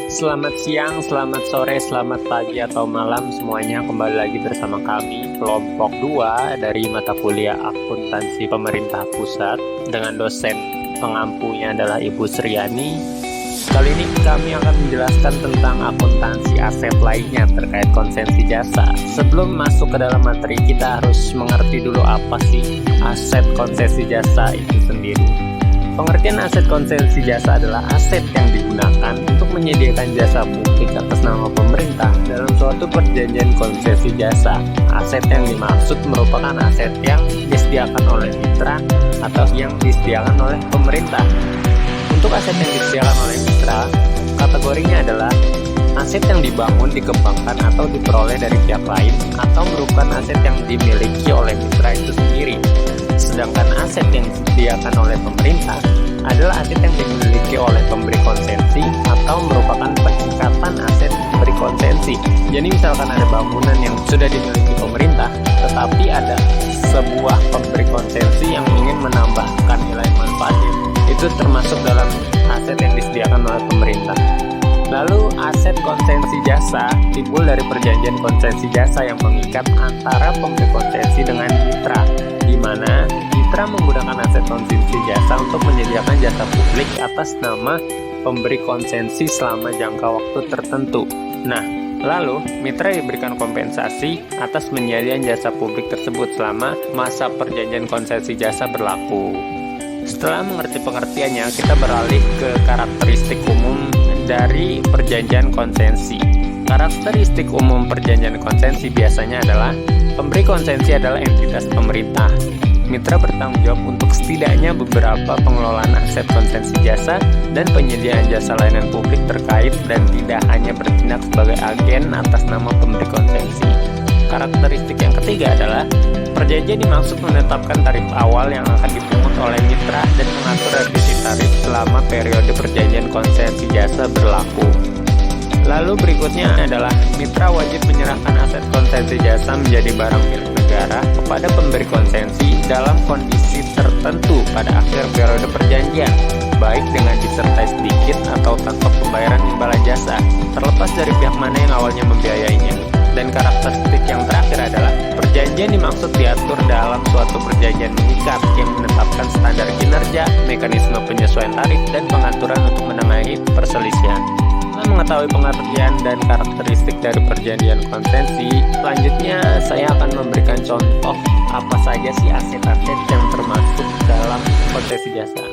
Selamat siang, selamat sore, selamat pagi atau malam semuanya. Kembali lagi bersama kami kelompok 2 dari mata kuliah akuntansi pemerintah pusat dengan dosen pengampunya adalah Ibu Sriani. Kali ini kami akan menjelaskan tentang akuntansi aset lainnya terkait konsensi jasa. Sebelum masuk ke dalam materi, kita harus mengerti dulu apa sih aset konsensi jasa itu sendiri. Pengertian aset konsensi jasa adalah aset yang digunakan untuk menyediakan jasa publik atas nama pemerintah dalam suatu perjanjian konsensi jasa. Aset yang dimaksud merupakan aset yang disediakan oleh mitra atau yang disediakan oleh pemerintah. Untuk aset yang disediakan oleh mitra, kategorinya adalah aset yang dibangun, dikembangkan, atau diperoleh dari pihak lain, atau merupakan aset yang dimiliki oleh mitra itu sendiri. Sedangkan aset yang disediakan oleh pemerintah adalah aset yang dimiliki oleh pemberi konsensi atau merupakan peningkatan aset pemberi konsensi. Jadi misalkan ada bangunan yang sudah dimiliki pemerintah, tetapi ada sebuah pemberi konsensi yang ingin menambahkan nilai manfaatnya, itu termasuk dalam aset yang disediakan oleh pemerintah. Lalu aset konsensi jasa timbul dari perjanjian konsensi jasa yang mengikat antara pemberi konsensi dengan mitra, di mana mitra menggunakan aset konsensi jasa untuk menyediakan jasa publik atas nama pemberi konsensi selama jangka waktu tertentu. Nah, lalu mitra diberikan kompensasi atas penyediaan jasa publik tersebut selama masa perjanjian konsensi jasa berlaku. Setelah mengerti pengertiannya, kita beralih ke karakteristik umum dari perjanjian konsensi. Karakteristik umum perjanjian konsensi biasanya adalah pemberi konsensi adalah entitas pemerintah. Mitra bertanggung jawab untuk setidaknya beberapa pengelolaan aset konsensi jasa dan penyediaan jasa layanan publik terkait dan tidak hanya bertindak sebagai agen atas nama pemberi konsensi. Karakteristik yang ketiga adalah perjanjian dimaksud menetapkan tarif awal yang akan dipungut oleh mitra dan mengatur revisi tarif selama periode perjanjian konsensi jasa berlaku. Lalu berikutnya adalah mitra wajib menyerahkan aset konsensi jasa menjadi barang milik negara kepada pemberi konsensi dalam kondisi tertentu pada akhir periode perjanjian, baik dengan disertai sedikit atau tanpa pembayaran imbalan jasa, terlepas dari pihak mana yang awalnya membiayainya. Dan karakteristik yang terakhir adalah perjanjian dimaksud diatur dalam suatu perjanjian mengikat yang menetapkan standar kinerja, mekanisme penyesuaian tarif, dan pengaturan untuk menengahi perselisihan. Setelah mengetahui pengertian dan karakteristik dari perjanjian konsensi, selanjutnya saya akan memberikan contoh apa saja sih aset-aset yang termasuk dalam konsensi jasa.